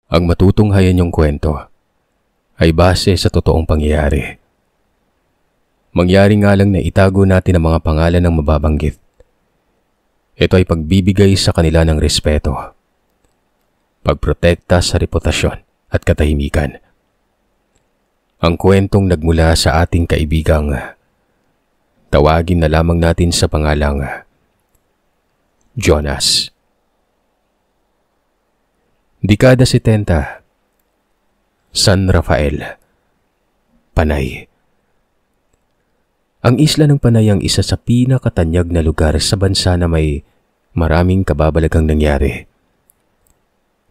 Ang matutunghayan niyong kwento ay base sa totoong pangyayari. Mangyari nga lang na itago natin ang mga pangalan ng mababanggit. Ito ay pagbibigay sa kanila ng respeto, pagprotekta sa reputasyon at katahimikan. Ang kwentong nagmula sa ating kaibigang, tawagin na lamang natin sa pangalang Jonas. Dekada 70, San Rafael, Panay. Ang isla ng Panay ang isa sa pinakatanyag na lugar sa bansa na may maraming kababalaghang nangyari.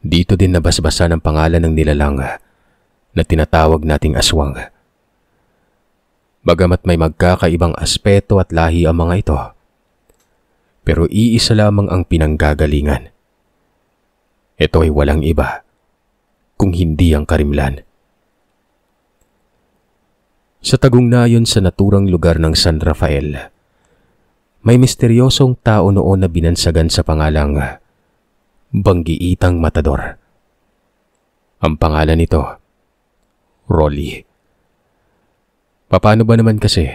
Dito din nabasbasa ng pangalan ng nilalang na tinatawag nating aswang. Bagamat may magkakaibang aspeto at lahi ang mga ito, pero iisa lamang ang pinanggagalingan. Ito ay walang iba kung hindi ang Karimlan. Sa tagungnayon sa naturang lugar ng San Rafael, may misteryosong tao noon na binansagan sa pangalang Banggiitang Matador. Ang pangalan nito, Rolly. Paano ba naman kasi?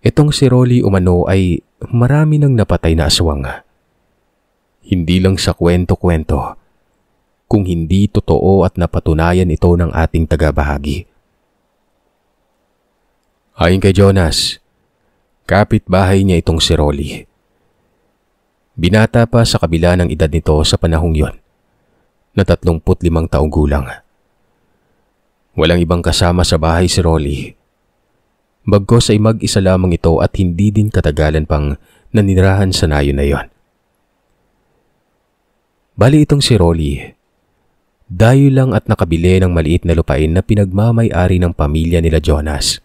Itong si Rolly umano ay marami nang napatay na aswang. Hindi lang sa kwento-kwento, kung hindi totoo at napatunayan ito ng ating tagabahagi. Ayon kay Jonas, kapitbahay niya itong si Rolly. Binata pa sa kabila ng edad nito sa panahong yon, na 35 taong gulang. Walang ibang kasama sa bahay si Rolly. Bagkos ay mag-isa lamang ito at hindi din katagalan pang nanirahan sa nayon na yon. Bali itong si Rolly, dayo lang at nakabili ng maliit na lupain na pinagmamay-ari ng pamilya nila Jonas.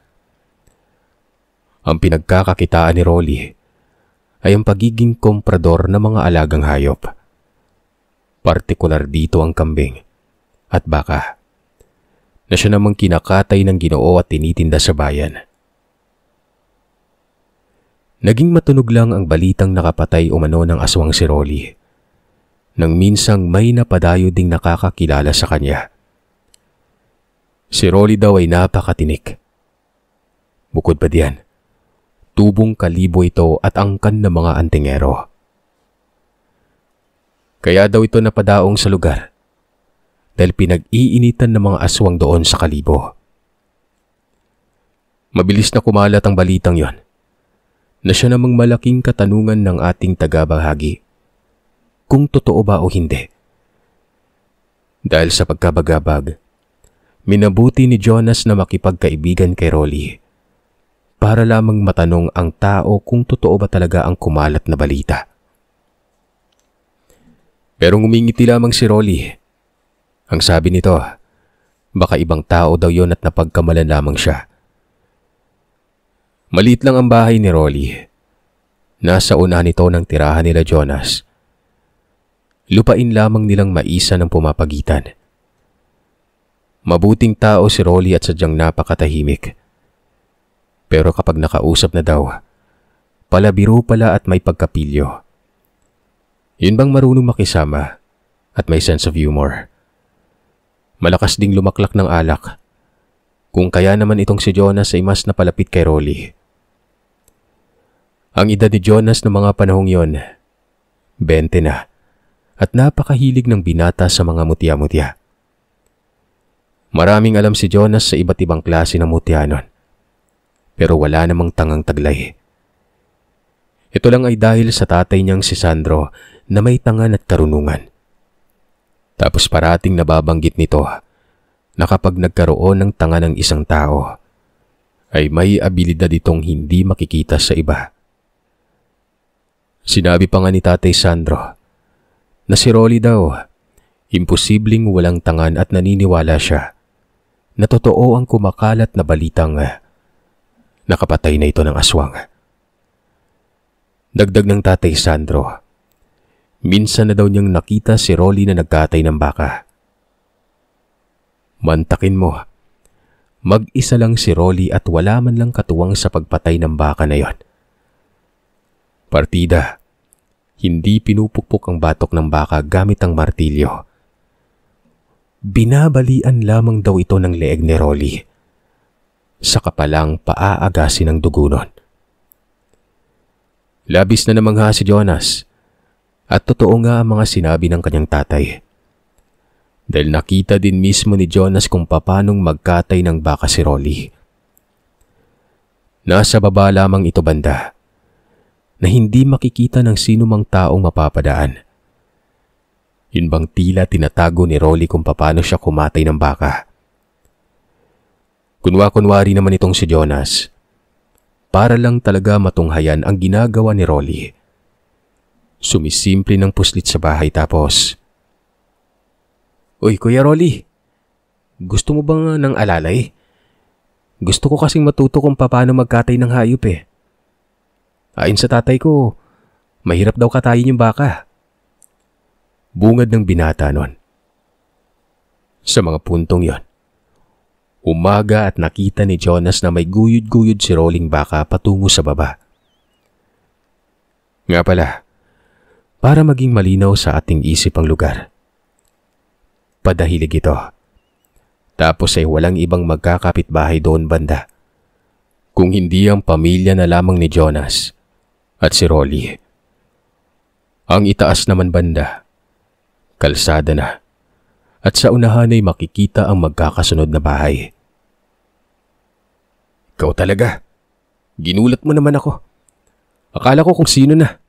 Ang pinagkakakitaan ni Rolly ay ang pagiging komprador ng mga alagang hayop. Partikular dito ang kambing at baka, na siya namang kinakatay ng Ginoo at tinitinda sa bayan. Naging matunog lang ang balitang nakapatay umano ng aswang si Rolly, nang minsang may napadayo ding nakakakilala sa kanya. Si Rolly daw ay napakatinik. Bukod pa diyan, tubong kalibo ito at angkan ng mga antingero. Kaya daw ito napadaong sa lugar dahil pinag-iinitan ng mga aswang doon sa kalibo. Mabilis na kumalat ang balitang yon, na siya namang malaking katanungan ng ating tagabahagi kung totoo ba o hindi. Dahil sa pagkabagabag, minabuti ni Jonas na makipagkaibigan kay Rolly para lamang matanong ang tao kung totoo ba talaga ang kumalat na balita. Pero ngumingiti lamang si Rolly. Ang sabi nito, baka ibang tao daw yon at napagkamalan lamang siya. Maliit lang ang bahay ni Rolly. Nasa unahan nito ng tirahan nila Jonas. Lupain lamang nilang maisa ng pumapagitan. Mabuting tao si Rolly at sadyang napakatahimik. Pero kapag nakausap na daw, palabiro pala at may pagkapilyo. Yun bang marunong makisama at may sense of humor. Malakas ding lumaklak ng alak. Kung kaya naman itong si Jonas ay mas napalapit kay Rolly. Ang edad ni Jonas ng mga panahong yon, 20 na. At napakahilig ng binata sa mga mutya-mutya. Maraming alam si Jonas sa iba't ibang klase ng mutya nun, pero wala namang tangang taglay. Ito lang ay dahil sa tatay niyang si Sandro na may tangan at karunungan. Tapos parating nababanggit nito na kapag nagkaroon ng tanga ng isang tao, ay may abilidad itong hindi makikita sa iba. Sinabi pa nga ni Tatay Sandro na si Rolly daw, imposibleng walang tangan at naniniwala siya na totoo ang kumakalat na balitang nakapatay na ito ng aswang. Dagdag ng Tatay Sandro, minsan na daw niyang nakita si Rolly na nagkatay ng baka. Mantakin mo, mag-isa lang si Rolly at wala man lang katuwang sa pagpatay ng baka na yon. Partida, hindi pinupukpok ang batok ng baka gamit ang martilyo. Binabalian lamang daw ito ng leeg ni Rolly. Saka palang paaagasin ng dugo nun. Labis na namangha si Jonas at totoo nga ang mga sinabi ng kanyang tatay. Dahil nakita din mismo ni Jonas kung papanong magkatay ng baka si Rolly. Nasa baba lamang ito banda na hindi makikita ng sino mang taong mapapadaan. Yun bang tila tinatago ni Rolly kung paano siya kumatay ng baka. Kunwa-kunwari naman itong si Jonas. Para lang talaga matunghayan ang ginagawa ni Rolly. Sumisimple ng puslit sa bahay tapos, "Uy, Kuya Rolly, gusto mo bang ng alalay? Gusto ko kasing matuto kung paano magkatay ng hayop eh. Ayon sa tatay ko, mahirap daw katayin yung baka." Bungad ng binata nun. Sa mga puntong yon, umaga at nakita ni Jonas na may guyod-guyod si Rolling baka patungo sa baba. Nga pala, para maging malinaw sa ating isip ang lugar, padahilig ito. Tapos ay walang ibang magkakapitbahay doon banda, kung hindi ang pamilya na lamang ni Jonas at si Rolly. Ang itaas naman banda, kalsada na, at sa unahan ay makikita ang magkakasunod na bahay. Ikaw talaga, ginulat mo naman ako. Akala ko kung sino na.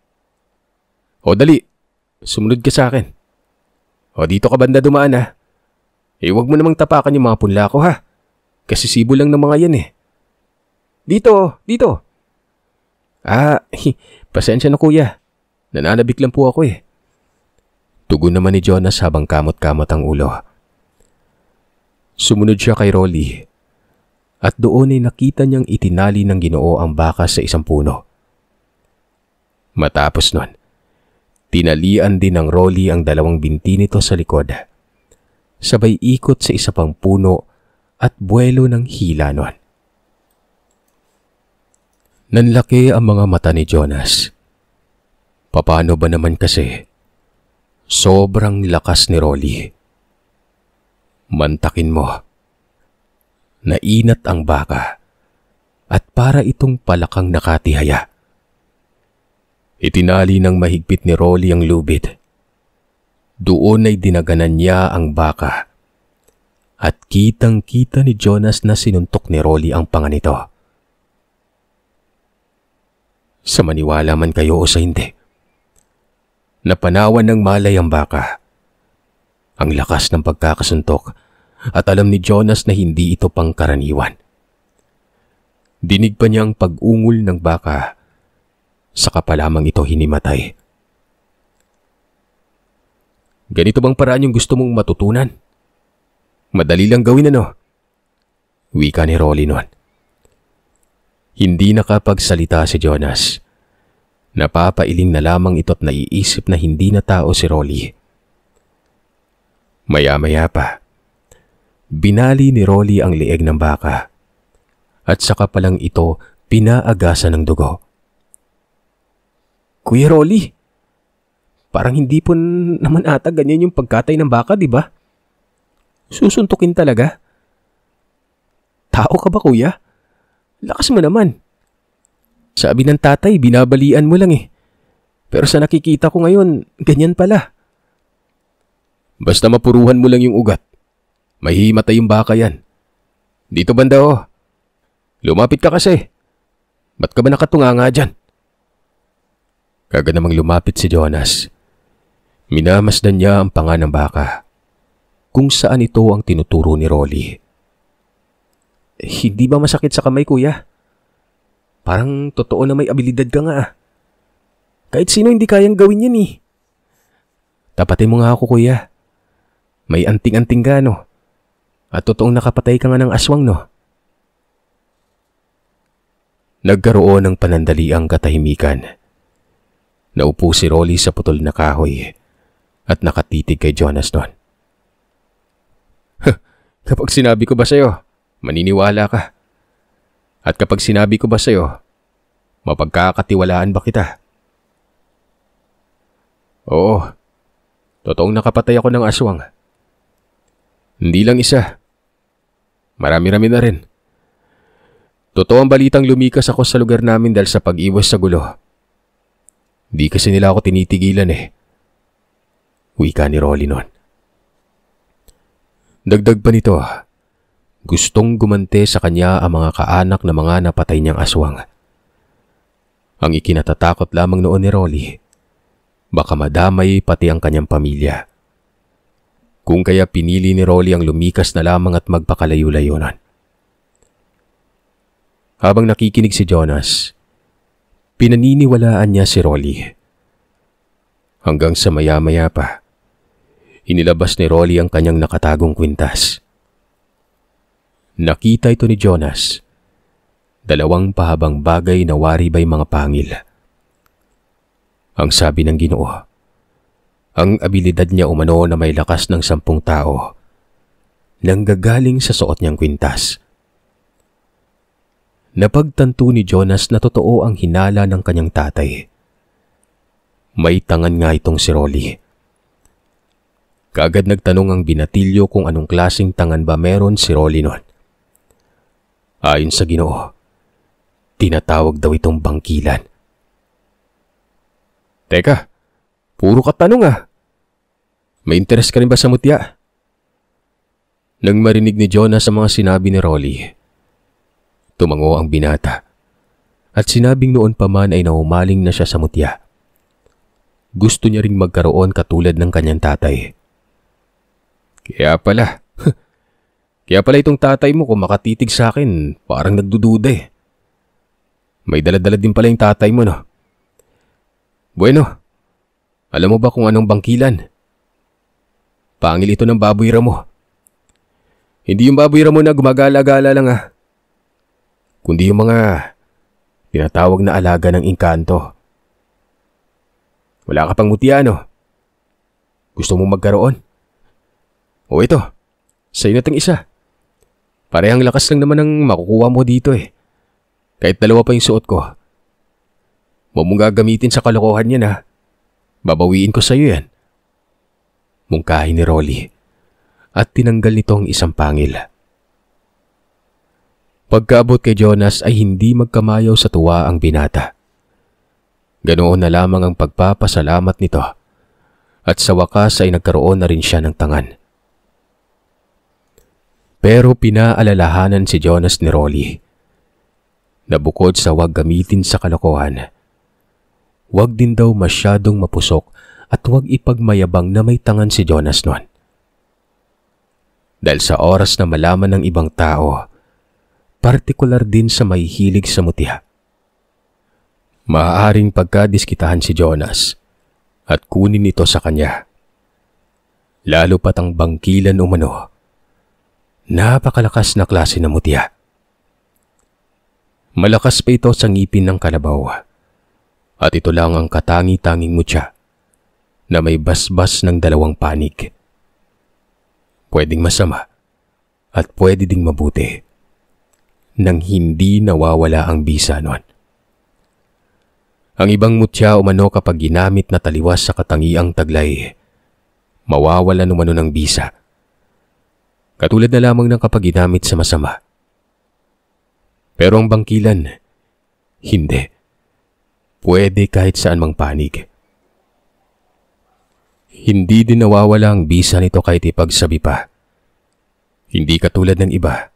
O dali, sumunod ka sa akin. O dito ka banda dumaan ha. Huwag mo namang tapakan yung mga punla ko ha. Kasi sibo lang ng mga yan eh. Dito. Pasensya na kuya. Nananabik lang po ako eh. Tugon naman ni Jonas habang kamot-kamot ang ulo. Sumunod siya kay Rolly at doon ay nakita niyang itinali ng Ginoo ang baka sa isang puno. Matapos nun, tinalian din ng Rolly ang dalawang binti nito sa likod. Sabay ikot sa isa pang puno at buwelo ng hila nun. Nanlaki ang mga mata ni Jonas. Paano ba naman kasi? Sobrang lakas ni Rolly. Mantakin mo. Nainat ang baka at para itong palakang nakatihaya. Itinali ng mahigpit ni Rolly ang lubid. Doon ay dinaganan niya ang baka at kitang-kita ni Jonas na sinuntok ni Rolly ang panga nito. Sa maniwala man kayo o sa hindi, napanawan ng malay ang baka. Ang lakas ng pagkakasuntok at alam ni Jonas na hindi ito pangkaraniwan. Dinig pa niya ang pag-ungol ng baka, saka pa lamang ito hinimatay. Ganito bang paraan yung gusto mong matutunan? Madali lang gawin ano? Wika ni Rolly noon. Hindi nakapagsalita si Jonas. Napapailing na lamang ito't naiisip na hindi na tao si Rolly. Maya-maya pa, binali ni Rolly ang leeg ng baka at saka palang ito pinaagasan ng dugo. Kuya Rolly, parang hindi po naman ata ganyan yung pagkatay ng baka, di ba? Susuntukin talaga. Tao ka ba kuya? Lakas mo naman. Sabi ng tatay, binabalian mo lang eh. Pero sa nakikita ko ngayon, ganyan pala. Basta mapuruhan mo lang yung ugat. Mahihimatay yung baka yan. Dito banda oh. Lumapit ka kasi. Ba't ka ba nakatunganga dyan? Kaga namang lumapit si Jonas. Minamasdan niya ang panga ng baka. Kung saan ito ang tinuturo ni Rolly. Hindi ba masakit sa kamay kuya? Parang totoo na may abilidad ka nga ah. Kahit sino hindi kayang gawin yan eh. Tapatin mo nga ako kuya. May anting-anting ka no. At totoong nakapatay ka nga ng aswang no. Nagkaroon ng panandaliang katahimikan. Naupo si Rolly sa putol na kahoy at nakatitig kay Jonas doon. Kapag sinabi ko ba sa'yo, maniniwala ka? At kapag sinabi ko ba sa'yo, mapagkakatiwalaan ba kita? Oo, totoong nakapatay ako ng aswang. Hindi lang isa. Marami-rami na rin. Totoo ang balitang lumikas ako sa lugar namin dahil sa pag-iwas sa gulo. Di kasi nila ako tinitigilan eh. Wika ni Rolly noon. Dagdag pa nito, gustong gumante sa kanya ang mga kaanak na mga napatay niyang aswang. Ang ikinatatakot lamang noon ni Rolly, baka madamay pati ang kanyang pamilya. Kung kaya pinili ni Rolly ang lumikas na lamang at magpakalayo-layonan. Habang nakikinig si Jonas, pinaniniwalaan niya si Rolly. Hanggang sa maya-maya pa, inilabas ni Rolly ang kanyang nakatagong kwintas. Nakita ito ni Jonas, 2 pahabang bagay na waribay mga pangil. Ang sabi ng Ginoo, ang abilidad niya umano na may lakas ng 10 tao, nanggagaling sa suot niyang kwintas. Napagtanto ni Jonas na totoo ang hinala ng kanyang tatay. May tangan nga itong si Rolly. Kaagad nagtanong ang binatilyo kung anong klaseng tangan ba meron si Rolly noon. Ayon sa Ginoo, tinatawag daw itong bangkilan. Teka, puro ka tanong ah. May interes ka rin ba sa mutya? Nang marinig ni Jonas ang mga sinabi ni Rolly, tumango ang binata at sinabing noon pa man ay nahumaling na siya sa mutya. Gusto niya ring magkaroon katulad ng kanyang tatay. Kaya pala itong tatay mo kung makatitig sa akin parang nagdududa eh. May daladala din pala yung tatay mo no. Bueno, alam mo ba kung anong bangkilan? Pangil ito ng baboy ramo. Hindi yung baboy ramo na gumagala-gala lang ah. Kundi yung mga tinatawag na alaga ng engkanto. Wala ka pang mutya, no? Gusto mong magkaroon? O ito, sa'yo na tang isa. Parehang lakas lang naman ang makukuha mo dito eh. Kahit 2 pa yung suot ko. Huwag mong gagamitin sa kalokohan yan ha. Babawiin ko sa'yo yan. Mungkahi ni Rolly at tinanggal nito ang isang pangil. Pagkaabot kay Jonas ay hindi magkamayaw sa tuwa ang binata. Ganoon na lamang ang pagpapasalamat nito at sa wakas ay nagkaroon na rin siya ng tangan. Pero pinaalalahanan si Jonas ni Rolly na bukod sa wag gamitin sa kalokohan, wag din daw masyadong mapusok at wag ipagmayabang na may tangan si Jonas noon. Dahil sa oras na malaman ng ibang tao, partikular din sa may hilig sa mutya. Maaaring pagkadiskitahan si Jonas at kunin ito sa kanya. Lalo pat ang bangkilan umano. Napakalakas na klase ng mutya. Malakas pa ito sa ngipin ng kalabaw. At ito lang ang katangi-tanging mutya na may basbas ng 2 panig. Pwedeng masama at pwede ding mabuti. Nang hindi nawawala ang bisa nun. Ang ibang mutya umano kapag ginamit na taliwas sa katangiang taglay, mawawala umano ng bisa. Katulad na lamang ng kapag ginamit sa masama. Pero ang bangkilan, hindi. Pwede kahit saan mang panig. Hindi din nawawala ang bisa nito kahit ipagsabi pa. Hindi katulad ng iba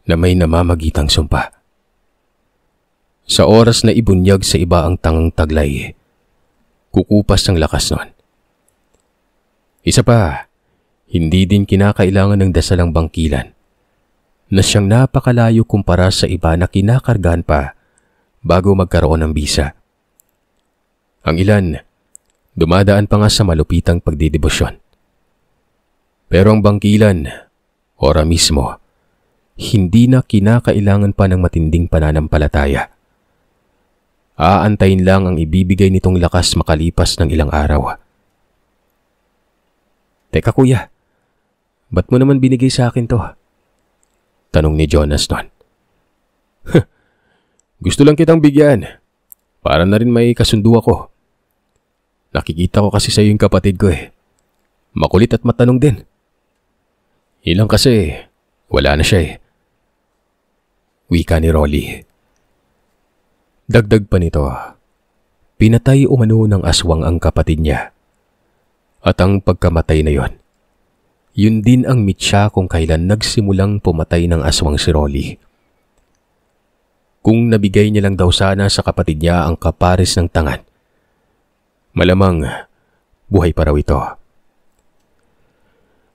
na may namamagitang sumpa. Sa oras na ibunyag sa iba ang tangang taglay, kukupas ang lakas nun. Isa pa, hindi din kinakailangan ng dasalang bangkilan na siyang napakalayo kumpara sa iba na kinakargahan pa bago magkaroon ng bisa. Ang ilan, dumadaan pa nga sa malupitang pagdidebosyon. Pero ang bangkilan, ora mismo, hindi na kinakailangan pa ng matinding pananampalataya. Aantayin lang ang ibibigay nitong lakas makalipas ng ilang araw. Teka kuya, ba't mo naman binigay sa akin to? Tanong ni Jonas noon. Gusto lang kitang bigyan. Para na rin may kasundo ako. Nakikita ko kasi sa iyo yung kapatid ko eh. Makulit at matanong din. Ilang kasi, wala na siya eh. Wika ni Rolly. Dagdag pa nito, pinatay umano ng aswang ang kapatid niya. At ang pagkamatay na yon, yun din ang mitya kung kailan nagsimulang pumatay ng aswang si Rolly. Kung nabigay niya lang daw sana sa kapatid niya ang kapares ng tangan, malamang buhay pa raw ito.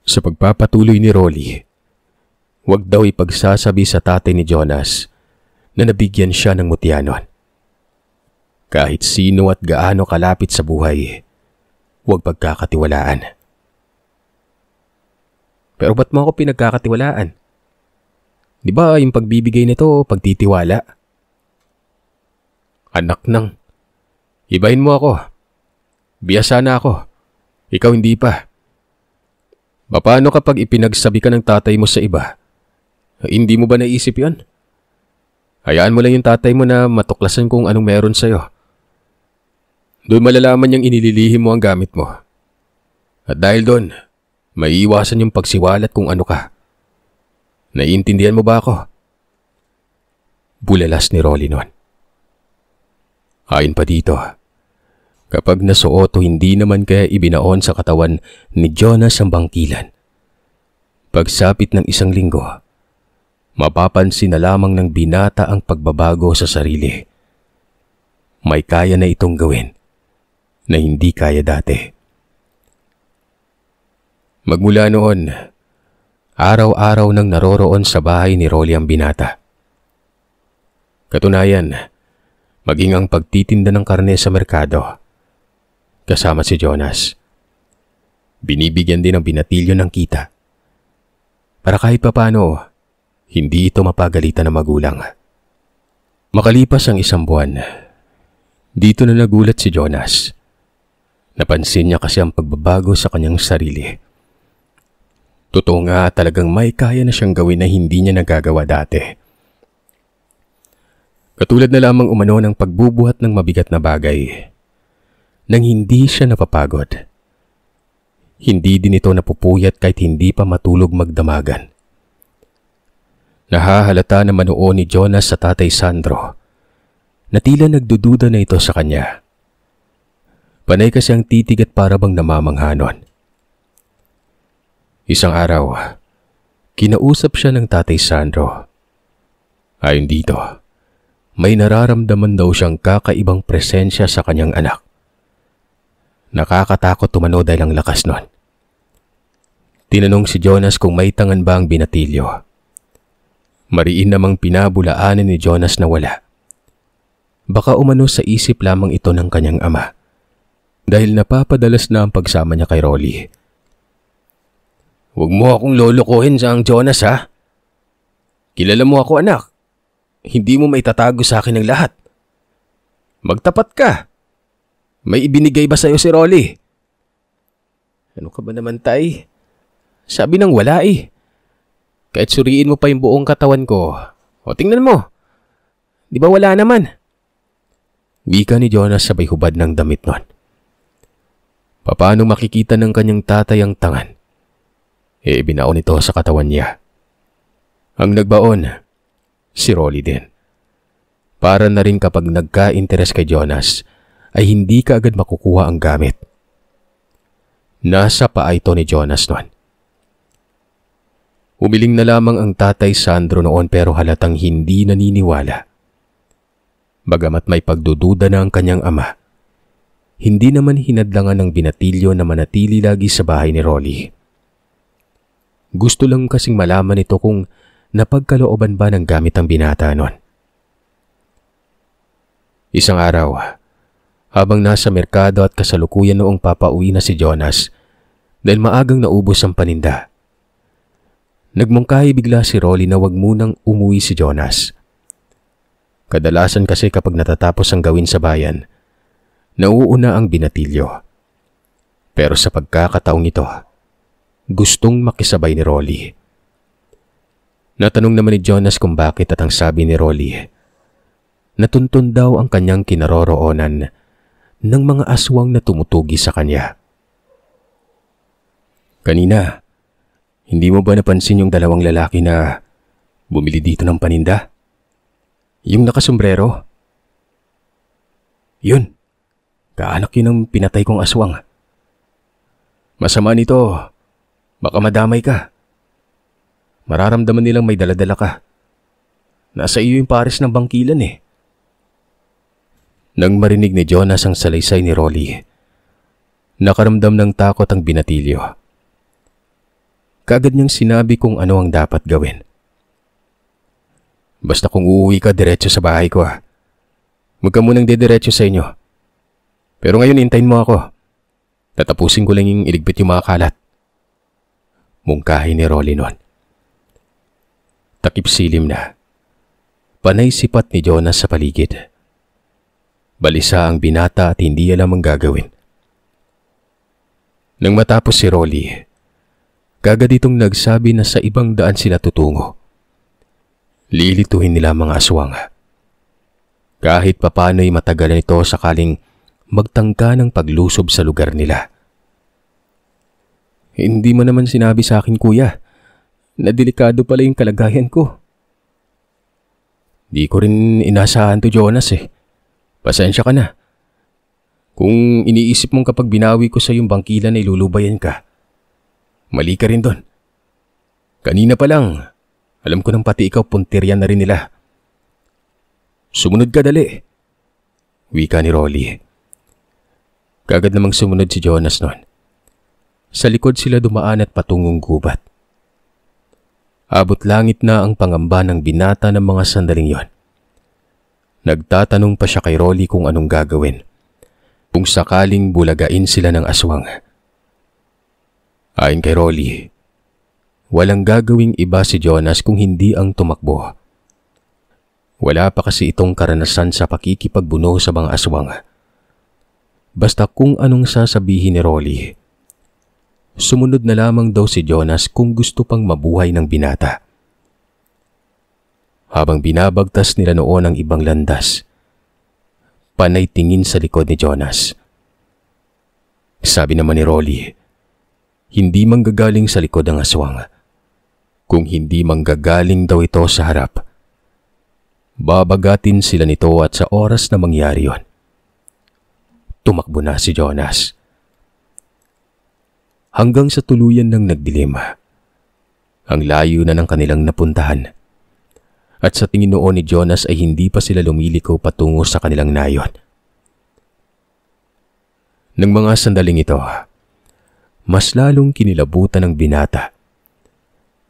Sa pagpapatuloy ni Rolly, huwag daw ipagsasabi sa tatay ni Jonas na nabigyan siya ng mutya nun. Kahit sino at gaano kalapit sa buhay, huwag pagkakatiwalaan. Pero ba't mo ako pinagkakatiwalaan? Di ba yung pagbibigay nito pagtitiwala? Anak nang, ibahin mo ako. Biyasa na ako. Ikaw hindi pa. Paano kapag ipinagsabi ka ng tatay mo sa iba? Hindi mo ba naisip yon? Hayaan mo lang yung tatay mo na matuklasan kung anong meron sa'yo. Doon malalaman niyang inililihim mo ang gamit mo. At dahil doon, maiiwasan yung pagsiwalat kung ano ka. Naiintindihan mo ba ako? Bulalas ni Rolly noon. Ayon pa dito, kapag nasuot o hindi naman kaya ibinaon sa katawan ni Jonas ang bangkilan. Pagsapit ng 1 linggo, mapapansin na lamang ng binata ang pagbabago sa sarili. May kaya na itong gawin na hindi kaya dati. Magmula noon, araw-araw nang naroroon sa bahay ni Rolly ang binata. Katunayan, maging ang pagtitinda ng karne sa merkado, kasama si Jonas. Binibigyan din ng binatilyo ng kita. Para kahit papano, hindi ito mapagalitan ng magulang. Makalipas ang 1 buwan, dito na nagulat si Jonas. Napansin niya kasi ang pagbabago sa kanyang sarili. Totoo nga talagang may kaya na siyang gawin na hindi niya nagagawa dati. Katulad na lamang umano ng pagbubuhat ng mabigat na bagay nang hindi siya napapagod. Hindi din ito napupuyat kahit hindi pa matulog magdamagan. Nahahalata na manoon ni Jonas sa tatay Sandro na tila nagdududa na ito sa kanya. Panay kasi ang titig at para bang namamanghanon. Isang araw, kinausap siya ng tatay Sandro. Ayon dito, may nararamdaman daw siyang kakaibang presensya sa kanyang anak. Nakakatakot tumano dahil ang lakas nun. Tinanong si Jonas kung may tangan ba ang binatilyo. Mariin namang pinabulaanan ni Jonas na wala. Baka umano sa isip lamang ito ng kanyang ama dahil napapadalas na ang pagsama niya kay Rolly. Huwag mo akong lolokohin sa Jonas ha. Kilala mo ako anak. Hindi mo maitatago sa akin ang lahat. Magtapat ka. May ibinigay ba sa'yo si Rolly? Ano ka ba naman tay? Sabi nang wala eh. Kahit suriin mo pa yung buong katawan ko. O tingnan mo. Di ba wala naman? Wika ni Jonas sabay hubad ng damit nun. Paano makikita ng kanyang tatay ang tangan? Binaon ito sa katawan niya. Ang nagbaon, si Rolly din. Para na rin kapag nagka-interes kay Jonas, ay hindi ka agad makukuha ang gamit. Nasa paa ito ni Jonas noon. Umiling na lamang ang tatay Sandro noon pero halatang hindi naniniwala. Bagamat may pagdududa na ang kanyang ama, hindi naman hinadlangan ng binatilyo na manatili lagi sa bahay ni Rolly. Gusto lang kasing malaman ito kung napagkalooban ba ng gamit ang binata noon. Isang araw, habang nasa merkado at kasalukuyan noong papauwi na si Jonas dahil maagang naubos ang paninda, nagmungkahi bigla si Rolly na wag munang umuwi si Jonas. Kadalasan kasi kapag natatapos ang gawin sa bayan, nauuna ang binatilyo. Pero sa pagkakataong ito, gustong makisabay ni Rolly. Natanong naman ni Jonas kung bakit at ang sabi ni Rolly, natuntun daw ang kanyang kinaroroonan ng mga aswang na tumutugi sa kanya. Kanina, Hindi mo ba napansin yung dalawang lalaki na bumili dito ng paninda? Yung nakasombrero? Yun. Kaanak yun ang pinatay kong aswang. Masama nito. Baka madamay ka. Mararamdaman nilang may daladala ka. Nasa iyo yung pares ng bangkilan eh. Nang marinig ni Jonas ang salaysay ni Rolly, nakaramdam ng takot ang binatilyo. Kaagad niyang sinabi kung ano ang dapat gawin. Basta kung uuwi ka diretso sa bahay ko ha. Huwag ka munang dediretso sa inyo. Pero ngayon hintayin mo ako. Tatapusin ko lang yung iligpit yung mga kalat. Mungkahi ni Rolly noon. Takip silim na. Panay sipat ni Jonas sa paligid. Balisa ang binata at hindi alam ang gagawin. Nang matapos si Rolly, kagad itong nagsabi na sa ibang daan sila tutungo. Lilituhin nila mga aswang. Kahit papano'y matagalan ito sakaling magtangka ng paglusob sa lugar nila. Hindi mo naman sinabi sa akin, kuya, na delikado pala yung kalagayan ko. Di ko rin inasahan to, Jonas eh. Pasensya ka na. Kung iniisip mong kapag binawi ko sa yung bangkilan ay lulubayan ka, mali ka rin doon. Kanina pa lang, alam ko nang pati ikaw puntiryan na rin nila. Sumunod ka dali. Wika ni Rolly. Kagad namang sumunod si Jonas noon. Sa likod sila dumaan at patungong gubat. Abot langit na ang pangamba ng binata ng mga sandaling yon. Nagtatanong pa siya kay Rolly kung anong gagawin kung sakaling bulagain sila ng aswang. Ayon kay Rolly, walang gagawing iba si Jonas kung hindi ang tumakbo. Wala pa kasi itong karanasan sa pakikipagbuno sa mga aswang. Basta kung anong sasabihin ni Rolly, sumunod na lamang daw si Jonas kung gusto pang mabuhay ng binata. Habang binabagtas nila noon ang ibang landas, panay tingin sa likod ni Jonas. Sabi naman ni Rolly, hindi manggagaling sa likod ang aswang. Kung hindi manggagaling daw ito sa harap, babagatin sila nito at sa oras na mangyari yon, tumakbo na si Jonas. Hanggang sa tuluyan ng nagdilim, ang layo na ng kanilang napuntahan. At sa tingin noon ni Jonas ay hindi pa sila lumiliko patungo sa kanilang nayon. Nang mga sandaling ito, mas lalong kinilabutan ng binata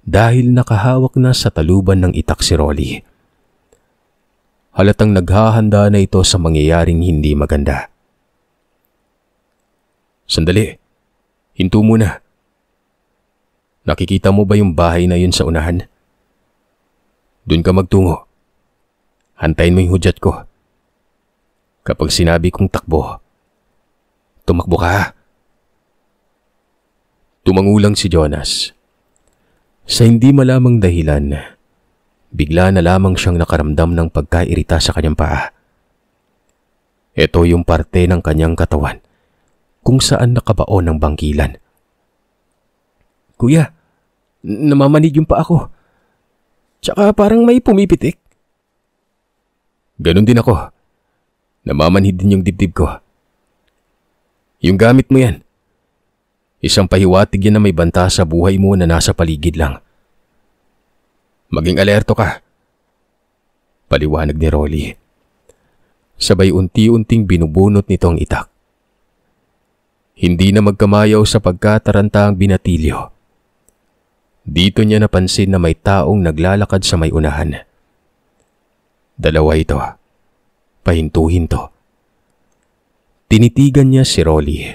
dahil nakahawak na sa taluban ng itak si Rolly. Halatang naghahanda na ito sa mangyayaring hindi maganda. Sandali, hinto muna. Nakikita mo ba yung bahay na yun sa unahan? Doon ka magtungo. Hantayin mo yung hudyat ko. Kapag sinabi kong takbo, tumakbo ka. Tumangulang si Jonas. Sa hindi malamang dahilan, bigla na lamang siyang nakaramdam ng pagkairita sa kanyang paa. Ito yung parte ng kanyang katawan kung saan nakabaon ng bangkilan. Kuya, namamanig yung paa ko. Tsaka parang may pumipitik. Ganon din ako. Namamanhid din yung dibdib ko. Yung gamit mo yan. Isang pahiwatig yan na may banta sa buhay mo na nasa paligid lang. Maging alerto ka. Paliwanag ni Rolly. Sabay unti-unting binubunot nito ang itak. Hindi na magkamayaw sa pagkataranta ang binatilyo. Dito niya napansin na may taong naglalakad sa may unahan. Dalawa ito. Pahinto-hinto. Tinitigan niya si Rolly.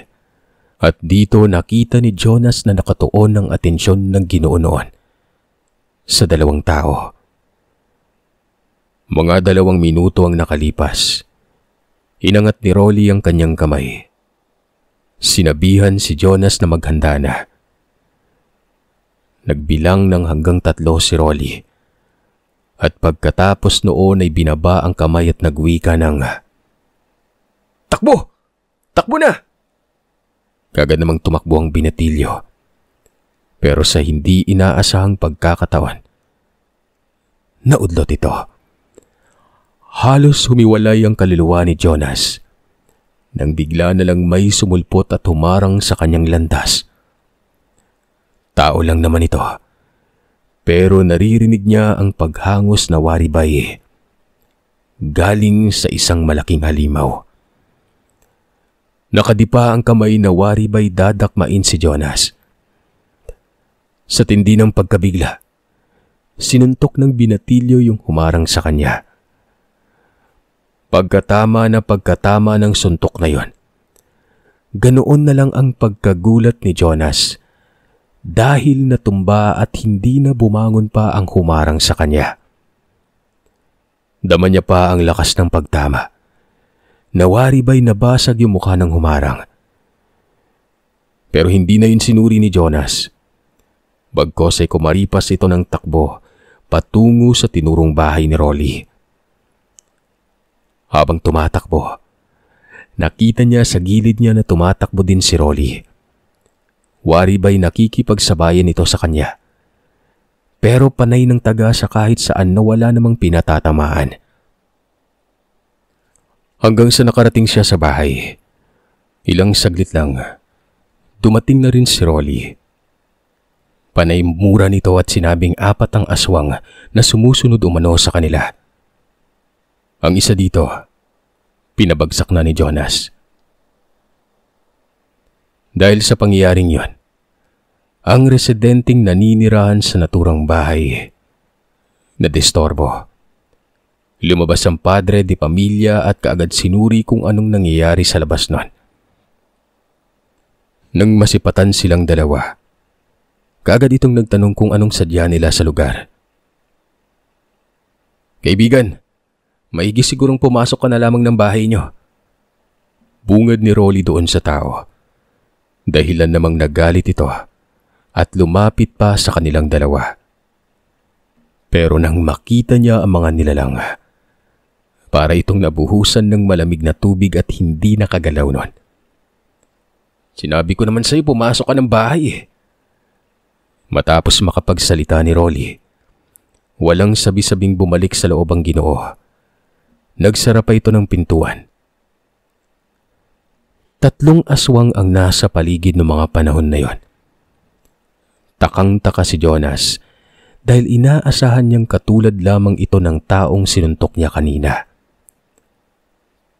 At dito nakita ni Jonas na nakatuon ng atensyon ng Ginoo noon sa dalawang tao. Mga 2 minuto ang nakalipas. Inangat ni Rolly ang kanyang kamay. Sinabihan si Jonas na maghanda na. Nagbilang ng hanggang 3 si Rolly. At pagkatapos noon ay binaba ang kamay at nagwika ng, "Takbo! Takbo na!" Kagad namang tumakbo ang binatilyo. Pero sa hindi inaasahang pagkakataon, naudlot ito. Halos humiwalay ang kaluluwa ni Jonas nang bigla na lang may sumulpot at humarang sa kanyang landas. Tao lang naman ito, pero naririnig niya ang paghangos na waribay galing sa isang malaking halimaw. Nakadipa ang kamay na waribay dadakmain si Jonas. Sa tindi ng pagkabigla, sinuntok ng binatilyo yung humarang sa kanya. Pagkatama ng suntok na yon, ganoon na lang ang pagkagulat ni Jonas dahil natumba at hindi na bumangon pa ang humarang sa kanya. Dama niya pa ang lakas ng pagtama. Nawaribay nabasag yung mukha ng humarang. Pero hindi na yun sinuri ni Jonas. Bagkos ay kumaripas ito ng takbo patungo sa tinurong bahay ni Rolly. Habang tumatakbo, nakita niya sa gilid niya na tumatakbo din si Rolly. Waribay nakikipagsabayan ito sa kanya. Pero panay ng taga sa kahit saan na wala namang pinatatamaan. Hanggang sa nakarating siya sa bahay, ilang saglit lang, dumating na rin si Rolly. Panay mura nito at sinabing 4 ang aswang na sumusunod umano sa kanila. Ang isa dito, pinabagsak na ni Jonas. Dahil sa pangyayaring yon, ang residenteng naninirahan sa naturang bahay nadistorbo. Lumabas ang padre de pamilya at kaagad sinuri kung anong nangyayari sa labas nun. Nang masipatan silang dalawa, kaagad itong nagtanong kung anong sadya nila sa lugar. "Kaibigan, maigi sigurong pumasok ka na lamang ng bahay niyo." Bungad ni Rolly doon sa tao. Dahilan namang nagalit ito at lumapit pa sa kanilang dalawa. Pero nang makita niya ang mga nilalang, para itong nabuhusan ng malamig na tubig at hindi nakagalaw nun. "Sinabi ko naman sa'yo pumasok ka ng bahay eh." Matapos makapagsalita ni Rolly, walang sabi-sabing bumalik sa loob ang Ginoo. Nagsara pa ito ng pintuan. 3 aswang ang nasa paligid ng mga panahon na yon. Takang-taka si Jonas dahil inaasahan niyang katulad lamang ito ng taong sinuntok niya kanina.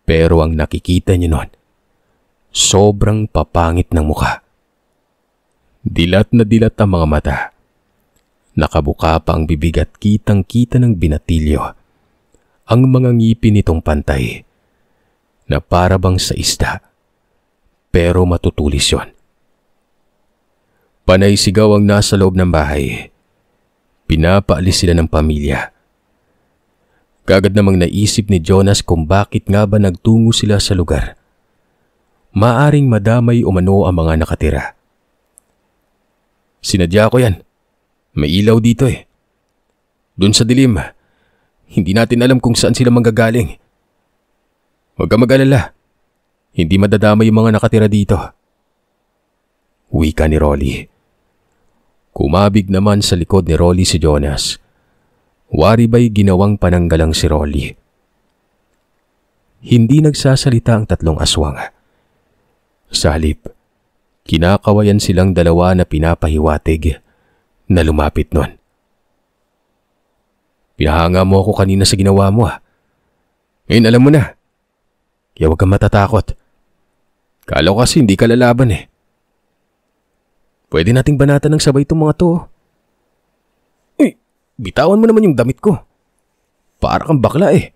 Pero ang nakikita niya nun, sobrang papangit ng mukha. Dilat na dilat ang mga mata. Nakabuka pa ang bibig at kitang-kita ng binatilyo ang mga ngipin nitong pantay na para bang sa isda, pero matutulis yon. Panay sigaw ang nasa loob ng bahay. Pinapaalis sila ng pamilya. Kaagad namang naisip ni Jonas kung bakit nga ba nagtungo sila sa lugar. Maaring madamay umano ang mga nakatira. "Sinadya ko yan. May ilaw dito eh. Doon sa dilim, hindi natin alam kung saan sila manggagaling. Huwag ka mag-alala. Hindi madadamay yung mga nakatira dito." Wika ni Rolly. Kumabig naman sa likod ni Rolly si Jonas. Waribay ginawang pananggalang si Rolly. Hindi nagsasalita ang 3 aswang. Sa halip, kinakawayan silang dalawa na pinapahiwatig na lumapit nun. "Pinahanga mo ako kanina sa ginawa mo ah. Ngayon alam mo na. Kaya huwag kang matatakot. Kala ko kasi hindi ka lalaban eh. Pwede nating banatan ng sabay itong mga to." "Eh, bitawan mo naman yung damit ko. Para kang bakla eh."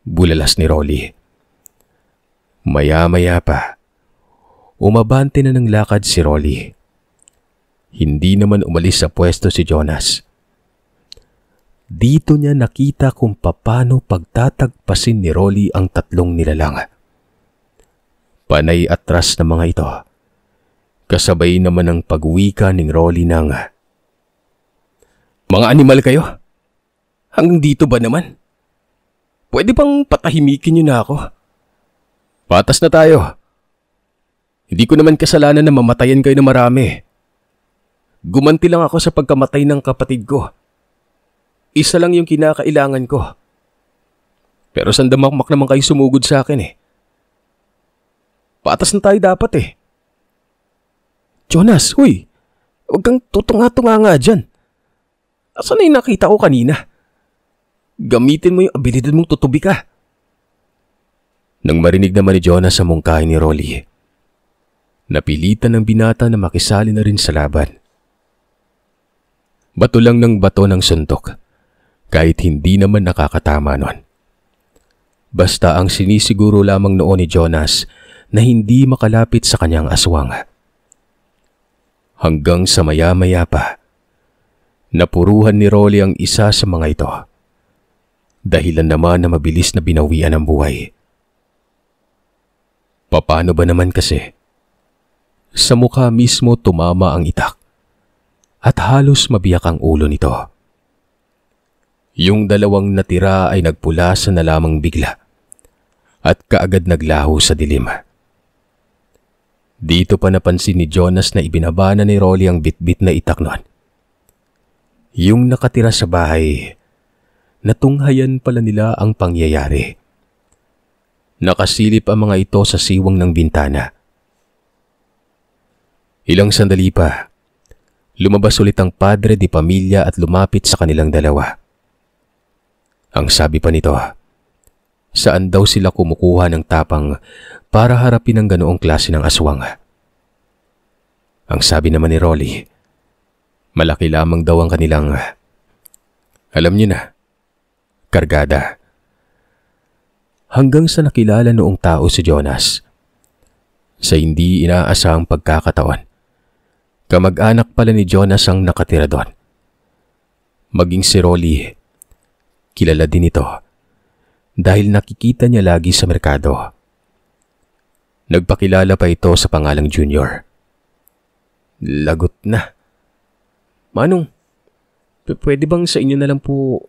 Bulalas ni Rolly. Maya-maya pa, umabante na ng lakad si Rolly. Hindi naman umalis sa pwesto si Jonas. Dito niya nakita kung paano pagtatagpasin ni Rolly ang 3 nilalang. Panay atras na mga ito. Kasabay naman ang pagwika ni Rolly ng, "Mga animal kayo? Hanggang dito ba naman? Pwede bang patahimikin niyo na ako? Patas na tayo. Hindi ko naman kasalanan na mamatayan kayo ng marami. Gumanti lang ako sa pagkamatay ng kapatid ko. Isa lang yung kinakailangan ko. Pero sandamakmak naman kayo sumugod sa akin eh. Patas na tayo dapat eh. Jonas, huy! Huwag kang tutunga-tunga nga dyan. Asan na yung nakita ko kanina? Gamitin mo yung abilidad mong tutubi ka. Nang marinig naman ni Jonas sa mungkahi ni Rolly, napilitan ng binata na makisali na rin sa laban. Bato lang ng bato ng suntok, kahit hindi naman nakakatama nun. Basta ang sinisiguro lamang noon ni Jonas na hindi makalapit sa kanyang aswang. Hanggang sa maya-maya pa, napuruhan ni Rolly ang isa sa mga ito. Dahilan naman na mabilis na binawian ang buhay. Paano ba naman kasi? Sa mukha mismo tumama ang itak at halos mabiyak ang ulo nito. Yung dalawang natira ay nagpulasa na lamang bigla at kaagad naglaho sa dilim. Dito pa napansin ni Jonas na ibinabana ni Rolly ang bitbit na itak nun. Yung nakatira sa bahay, natunghayan pala nila ang pangyayari. Nakasilip ang mga ito sa siwang ng bintana. Ilang sandali pa, lumabas ulit ang padre di pamilya at lumapit sa kanilang dalawa. Ang sabi pa nito, saan daw sila kumukuha ng tapang para harapin ang ganoong klase ng aswang. Ang sabi naman ni Rolly, malaki lamang daw ang kanilang, alam niyo na, kargada. Hanggang sa nakilala noong tao si Jonas. Sa hindi inaasahang pagkakataon, kamag-anak pala ni Jonas ang nakatira doon. Maging si Rolly, kilala din ito dahil nakikita niya lagi sa merkado. Nagpakilala pa ito sa pangalang Junior. Lagot na. Manong, pwede bang sa inyo na lang po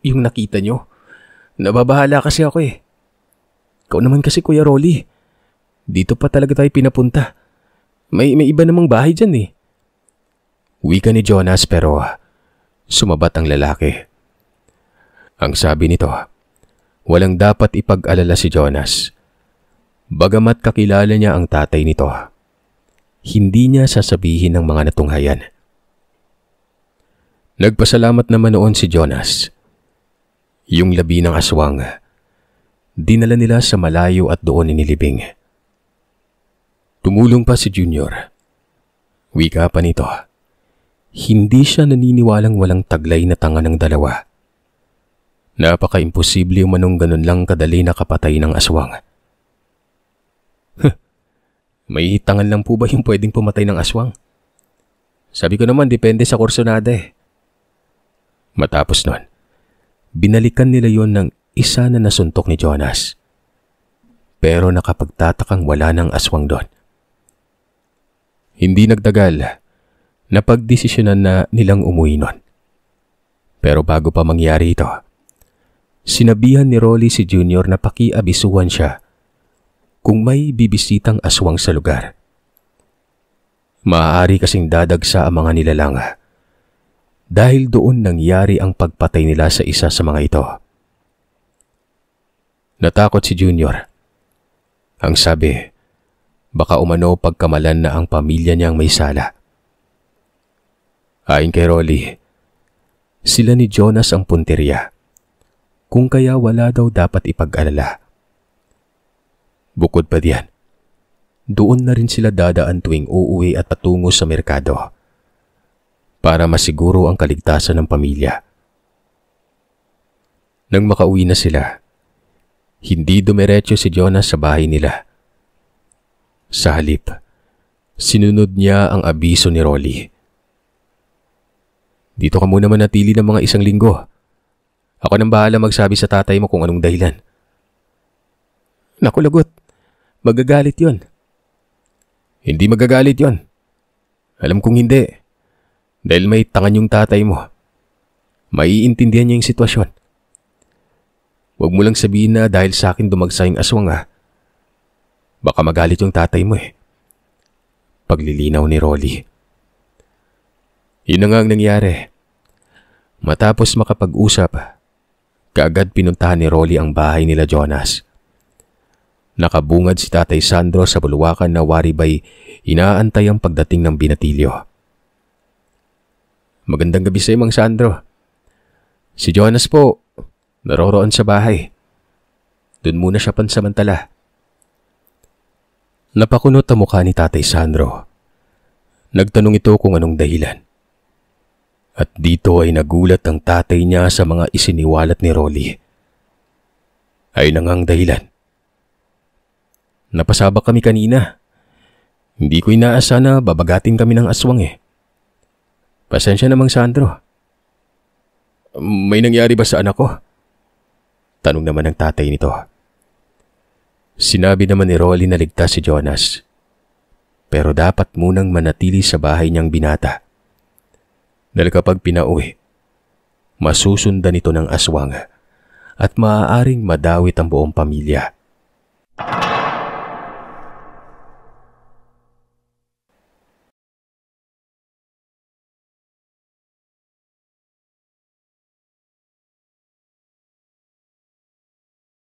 yung nakita nyo? Nababahala kasi ako eh. Ikaw naman kasi Kuya Rolly. Dito pa talaga tayo pinapunta. May iba namang bahay dyan eh. Wika ni Jonas pero sumabat ang lalaki. Ang sabi nito, walang dapat ipag-alala si Jonas. Bagamat kakilala niya ang tatay nito, hindi niya sasabihin ng mga natunghayan. Nagpasalamat naman noon si Jonas. Yung labi ng aswang, dinala nila sa malayo at doon inilibing. Tumulong pa si Junior. Wika pa nito, hindi siya naniniwalang walang taglay na tanga ng dalawa. Napaka-imposible umanong ganun lang kadali nakapatay ng aswang. May tangan lang po ba yung pwedeng pumatay ng aswang? Sabi ko naman depende sa kursonada eh. Matapos nun, binalikan nila yon ng isa na nasuntok ni Jonas. Pero nakapagtatakang wala ng aswang doon. Hindi nagtagal, napagdesisyonan na nilang umuwi nun. Pero bago pa mangyari ito, sinabihan ni Rolly si Junior na pakiabisuhan siya kung may bibisitang aswang sa lugar. Maaari kasing dadagsa ang mga nilalang dahil doon nangyari ang pagpatay nila sa isa sa mga ito. Natakot si Junior. Ang sabi, baka umano pagkamalan na ang pamilya niyang may sala. Ayon kay Rolly, sila ni Jonas ang punteriya, kung kaya wala daw dapat ipag-alala. Bukod pa diyan, doon na rin sila dadaan tuwing uuwi at patungo sa merkado para masiguro ang kaligtasan ng pamilya. Nang makauwi na sila, hindi dumiretso si Jonas sa bahay nila. Sa halip, sinunod niya ang abiso ni Rolly. Dito ka muna manatili ng mga 1 linggo. Ako nang bahala magsabi sa tatay mo kung anong dahilan. Naku lagot, magagalit yon. Hindi magagalit yon. Alam kong hindi. Dahil may tangan yung tatay mo. Maiintindihan niya yung sitwasyon. Huwag mo lang sabihin na dahil sa akin dumagsa yung aswang ha. Baka magalit yung tatay mo eh. Paglilinaw ni Rolly. Yun na nga ang nangyari. Matapos makapag-usap, kaagad pinuntahan ni Rolly ang bahay nila Jonas. Nakabungad si Tatay Sandro sa bulwakan na waribay inaantay ang pagdating ng binatilyo. Magandang gabi sa Mang Sandro. Si Jonas po, naroroon sa bahay. Doon muna siya pansamantala. Napakunot ang mukha ni Tatay Sandro. Nagtanong ito kung anong dahilan. At dito ay nagulat ang tatay niya sa mga isiniwalat ni Rolly. Ay nangang dahilan. Napasabak kami kanina. Hindi ko inaasa na babagatin kami ng aswang eh. Pasensya na Mang Sandro. May nangyari ba sa anak ko? Tanong naman ng tatay nito. Sinabi naman ni Rolly na ligtas si Jonas. Pero dapat munang manatili sa bahay niyang binata. Dahil kapag pinauwi, masusundan ito ng aswang at maaaring madawit ang buong pamilya.